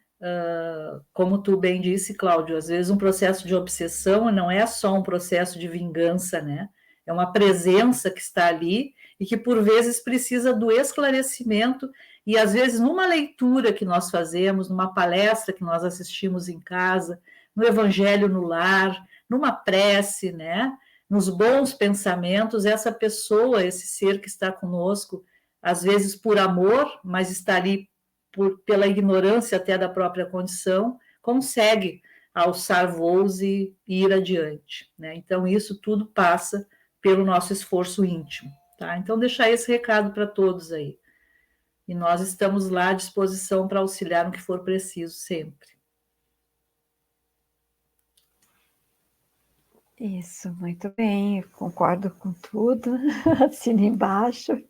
como tu bem disse, Cláudio, às vezes um processo de obsessão não é só um processo de vingança, né? É uma presença que está ali e que, por vezes, precisa do esclarecimento e, às vezes, numa leitura que nós fazemos, numa palestra que nós assistimos em casa, no Evangelho no lar, numa prece, né? Nos bons pensamentos, essa pessoa, esse ser que está conosco, às vezes por amor, mas está ali pela ignorância até da própria condição, consegue alçar voos e ir adiante, né? Então, isso tudo passa pelo nosso esforço íntimo, tá? Então, deixar esse recado para todos aí. E nós estamos lá à disposição para auxiliar no que for preciso sempre. Isso, muito bem, eu concordo com tudo, assino embaixo.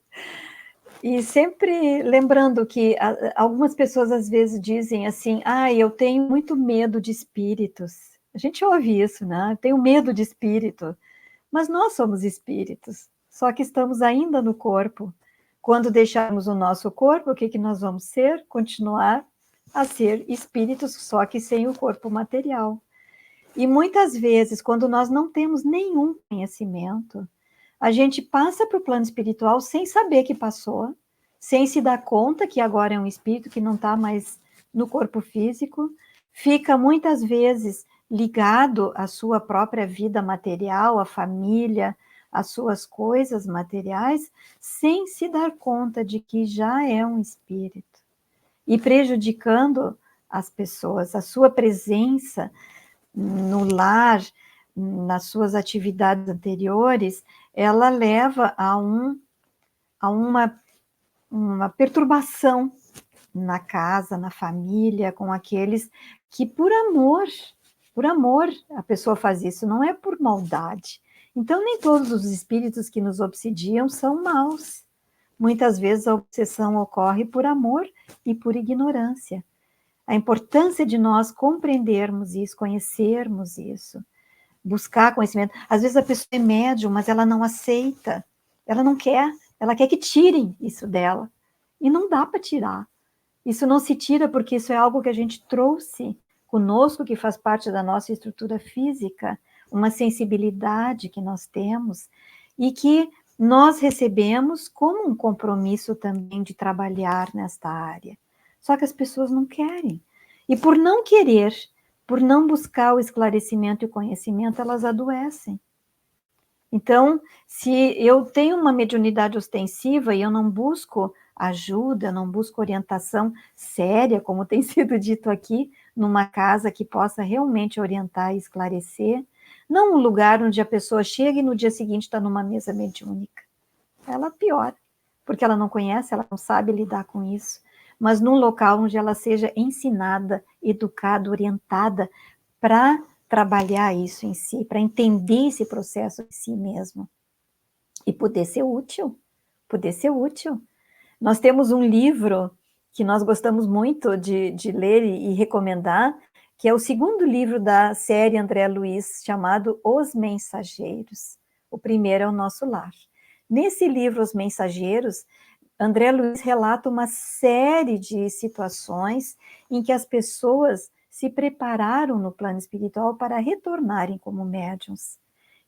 E sempre lembrando que algumas pessoas às vezes dizem assim, eu tenho muito medo de espíritos. A gente ouve isso, né? Eu tenho medo de espírito. Mas nós somos espíritos, só que estamos ainda no corpo. Quando deixarmos o nosso corpo, o que nós vamos ser? Continuar a ser espíritos, só que sem o corpo material. E muitas vezes, quando nós não temos nenhum conhecimento, a gente passa para o plano espiritual sem saber que passou, sem se dar conta que agora é um espírito que não está mais no corpo físico, fica muitas vezes ligado à sua própria vida material, à família, às suas coisas materiais, sem se dar conta de que já é um espírito. E prejudicando as pessoas, a sua presença no lar, nas suas atividades anteriores, ela leva a uma perturbação na casa, na família, com aqueles que por amor, a pessoa faz isso, não é por maldade. Então, nem todos os espíritos que nos obsidiam são maus. Muitas vezes a obsessão ocorre por amor e por ignorância. A importância de nós compreendermos isso, conhecermos isso, buscar conhecimento. Às vezes a pessoa é médium, mas ela não aceita, ela não quer, ela quer que tirem isso dela. E não dá para tirar. Isso não se tira porque isso é algo que a gente trouxe conosco, que faz parte da nossa estrutura física, uma sensibilidade que nós temos e que nós recebemos como um compromisso também de trabalhar nesta área. Só que as pessoas não querem. E por não querer, por não buscar o esclarecimento e o conhecimento, elas adoecem. Então, se eu tenho uma mediunidade ostensiva e eu não busco ajuda, não busco orientação séria, como tem sido dito aqui, numa casa que possa realmente orientar e esclarecer, não um lugar onde a pessoa chega e no dia seguinte está numa mesa mediúnica. Ela piora, porque ela não conhece, ela não sabe lidar com isso, mas num local onde ela seja ensinada, educada, orientada para trabalhar isso em si, para entender esse processo em si mesmo e poder ser útil, Nós temos um livro que nós gostamos muito de ler e recomendar, que é o segundo livro da série André Luiz, chamado Os Mensageiros. O primeiro é O Nosso Lar. Nesse livro, Os Mensageiros, André Luiz relata uma série de situações em que as pessoas se prepararam no plano espiritual para retornarem como médiuns.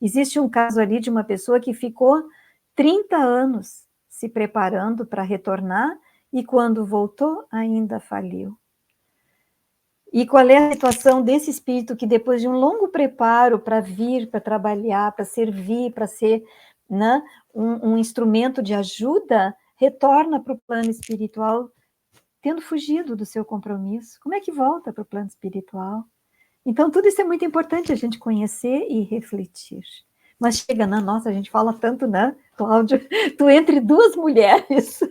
Existe um caso ali de uma pessoa que ficou 30 anos se preparando para retornar e quando voltou ainda faliu. E qual é a situação desse espírito que depois de um longo preparo para vir, para trabalhar, para servir, para ser, né, um instrumento de ajuda, retorna para o plano espiritual tendo fugido do seu compromisso? Como é que volta para o plano espiritual? Então, tudo isso é muito importante a gente conhecer e refletir. Mas chega, né? Nossa, a gente fala tanto, né, Cláudio? Tu entre duas mulheres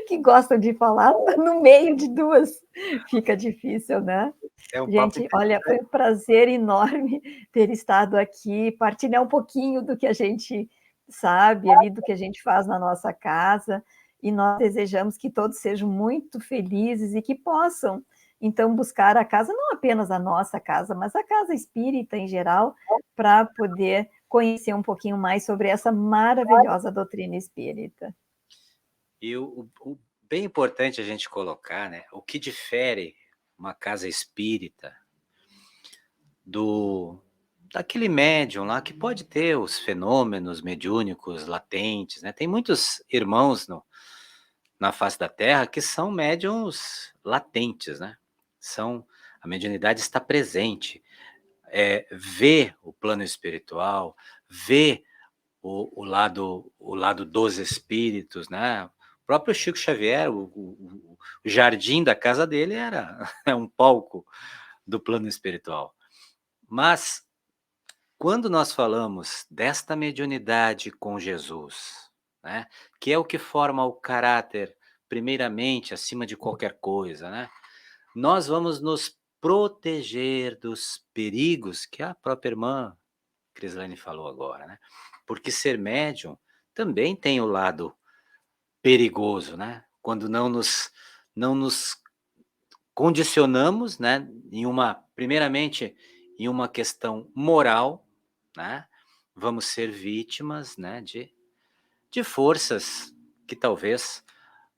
que gostam de falar, no meio de duas, fica difícil, né? É um papo Gente, olha, foi um prazer enorme ter estado aqui, partilhar um pouquinho do que a gente sabe ali, do que a gente faz na nossa casa, e nós desejamos que todos sejam muito felizes e que possam, então, buscar a casa, não apenas a nossa casa, mas a casa espírita em geral, para poder conhecer um pouquinho mais sobre essa maravilhosa doutrina espírita. E o bem importante a gente colocar, né, o que difere uma casa espírita daquele médium lá que pode ter os fenômenos mediúnicos latentes, né? Tem muitos irmãos na face da Terra que são médiums latentes, né? A mediunidade está presente, vê o plano espiritual, vê o lado dos espíritos, né? O próprio Chico Xavier, o jardim da casa dele era um palco do plano espiritual. Mas quando nós falamos desta mediunidade com Jesus, né, que é o que forma o caráter, primeiramente, acima de qualquer coisa, né, nós vamos nos proteger dos perigos que a própria irmã Crislane falou agora, né? Porque ser médium também tem o lado perigoso, né? Quando não nos condicionamos, né, primeiramente, em uma questão moral, né, vamos ser vítimas, né, de forças que talvez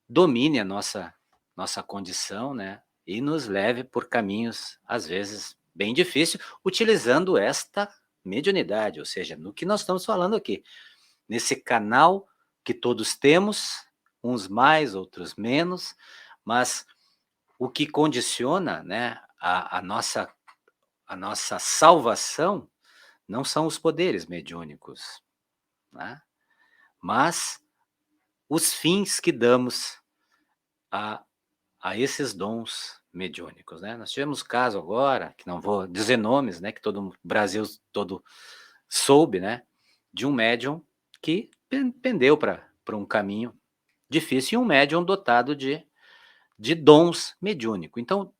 domine a nossa condição, né, e nos leve por caminhos, às vezes, bem difíceis, utilizando esta mediunidade, ou seja, no que nós estamos falando aqui, nesse canal que todos temos, uns mais, outros menos, mas o que condiciona, né, a nossa salvação não são os poderes mediúnicos, né, mas os fins que damos a, a esses dons mediúnicos, né? Nós tivemos caso agora, que não vou dizer nomes, né, que todo o Brasil todo soube, né, de um médium que pendeu para um caminho difícil e um médium dotado de dons mediúnicos. Então,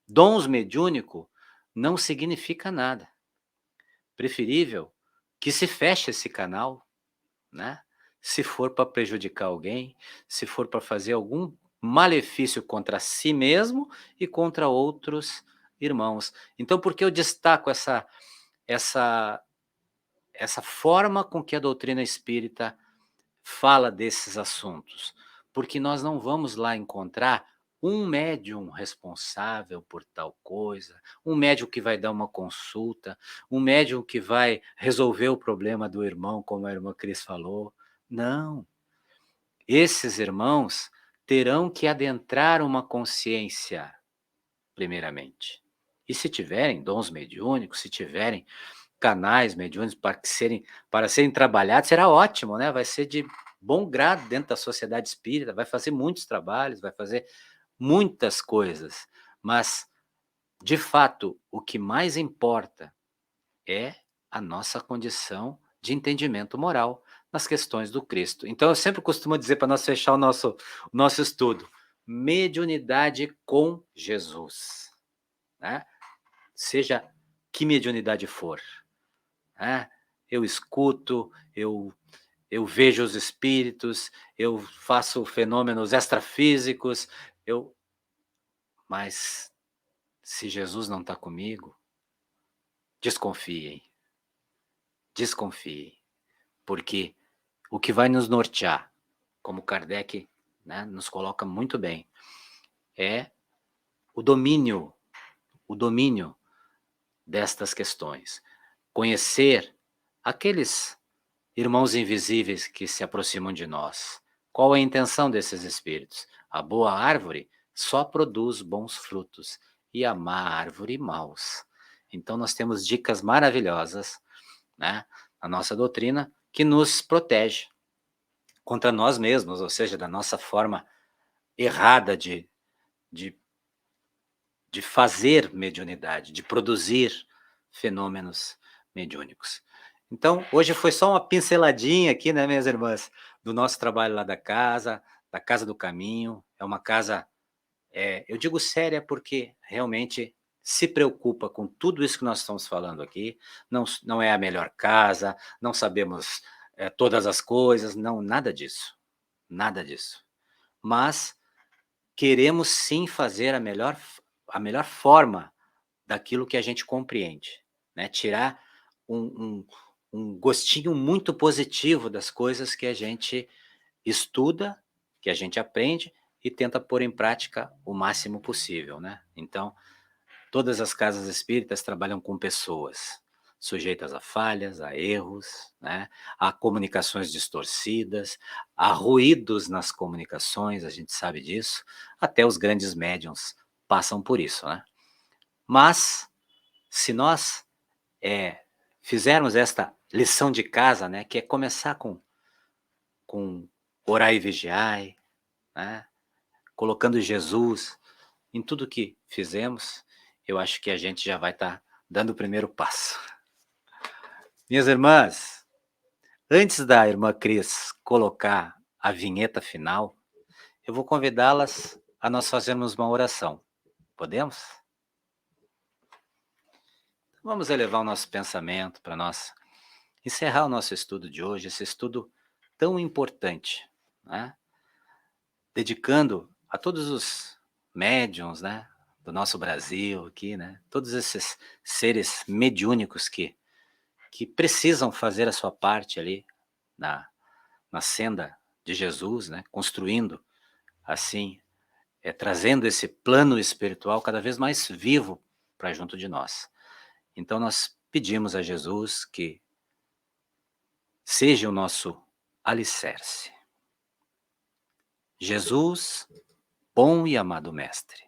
dons mediúnico não significa nada. Preferível que se feche esse canal, né? Se for para prejudicar alguém, se for para fazer algum malefício contra si mesmo e contra outros irmãos. Então, por que eu destaco essa essa forma com que a doutrina espírita fala desses assuntos? Porque nós não vamos lá encontrar um médium responsável por tal coisa, um médium que vai dar uma consulta, um médium que vai resolver o problema do irmão, como a irmã Cris falou. Não. Esses irmãos terão que adentrar uma consciência, primeiramente. E se tiverem dons mediúnicos, se tiverem canais mediúnicos para serem trabalhados, será ótimo, né? Vai ser de bom grado dentro da sociedade espírita, vai fazer muitos trabalhos, vai fazer muitas coisas, mas, de fato, o que mais importa é a nossa condição de entendimento moral nas questões do Cristo. Então, eu sempre costumo dizer, para nós fechar o nosso estudo, mediunidade com Jesus, né? Seja que mediunidade for, né? Eu escuto, eu vejo os espíritos, eu faço fenômenos extrafísicos, mas se Jesus não está comigo, desconfiem, desconfiem, porque o que vai nos nortear como Kardec, né, nos coloca muito bem, é o domínio destas questões. Conhecer aqueles irmãos invisíveis que se aproximam de nós. Qual a intenção desses espíritos? A boa árvore só produz bons frutos e a má árvore maus. Então nós temos dicas maravilhosas, né, na nossa doutrina que nos protege contra nós mesmos, ou seja, da nossa forma errada de, de fazer mediunidade, de produzir fenômenos mediúnicos. Então, hoje foi só uma pinceladinha aqui, né, minhas irmãs, do nosso trabalho lá da Casa do Caminho. É uma casa, eu digo séria porque realmente se preocupa com tudo isso que nós estamos falando aqui. Não é a melhor casa, não sabemos todas as coisas, não, nada disso. Nada disso. Mas queremos sim fazer a melhor forma daquilo que a gente compreende, né? Tirar um gostinho muito positivo das coisas que a gente estuda, que a gente aprende e tenta pôr em prática o máximo possível, né? Então, todas as casas espíritas trabalham com pessoas sujeitas a falhas, a erros, né? A comunicações distorcidas, a ruídos nas comunicações, a gente sabe disso, até os grandes médiuns passam por isso, né? Mas, se nós fizermos esta lição de casa, né, que é começar com orar e vigiar, né, colocando Jesus em tudo que fizemos, eu acho que a gente já vai estar dando o primeiro passo. Minhas irmãs, antes da irmã Cris colocar a vinheta final, eu vou convidá-las a nós fazermos uma oração. Podemos? Vamos elevar o nosso pensamento para nós encerrar o nosso estudo de hoje, esse estudo tão importante, né? Dedicando a todos os médiuns, né, do nosso Brasil aqui, né? Todos esses seres mediúnicos que precisam fazer a sua parte ali na senda de Jesus, né? Construindo assim, trazendo esse plano espiritual cada vez mais vivo para junto de nós. Então nós pedimos a Jesus que seja o nosso alicerce. Jesus, bom e amado Mestre,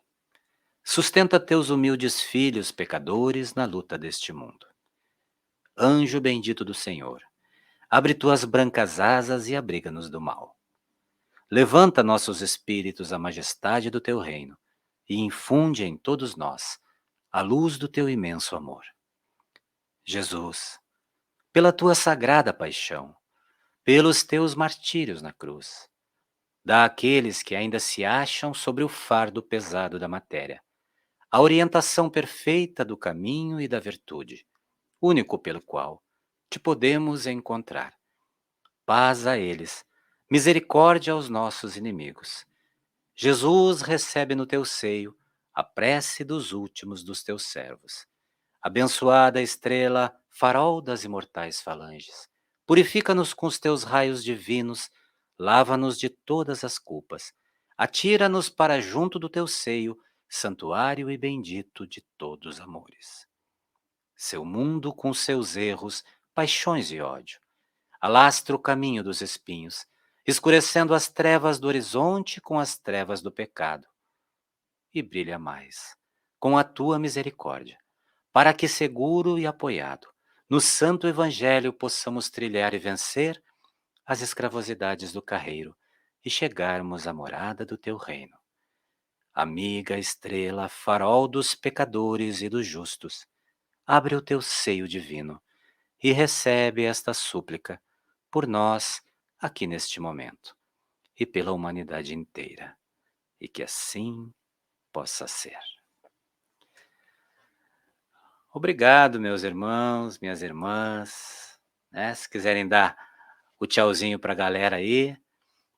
sustenta teus humildes filhos pecadores na luta deste mundo. Anjo bendito do Senhor, abre tuas brancas asas e abriga-nos do mal. Levanta nossos espíritos à majestade do teu reino e infunde em todos nós a luz do teu imenso amor. Jesus, pela tua sagrada paixão, pelos teus martírios na cruz, dá àqueles que ainda se acham sobre o fardo pesado da matéria a orientação perfeita do caminho e da virtude, único pelo qual te podemos encontrar. Paz a eles, misericórdia aos nossos inimigos. Jesus, recebe no teu seio a prece dos últimos dos teus servos. Abençoada estrela, farol das imortais falanges, purifica-nos com os teus raios divinos, lava-nos de todas as culpas, atira-nos para junto do teu seio, santuário e bendito de todos os amores. Seu mundo com seus erros, paixões e ódio, alastra o caminho dos espinhos, escurecendo as trevas do horizonte com as trevas do pecado, e brilha mais, com a tua misericórdia, para que seguro e apoiado, no santo evangelho possamos trilhar e vencer as escravosidades do carreiro e chegarmos à morada do teu reino. Amiga estrela, farol dos pecadores e dos justos, abre o teu seio divino e recebe esta súplica por nós aqui neste momento e pela humanidade inteira, e que assim possa ser. Obrigado, meus irmãos, minhas irmãs, né? Se quiserem dar o tchauzinho para a galera aí,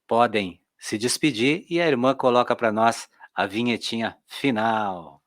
podem se despedir e a irmã coloca para nós a vinhetinha final.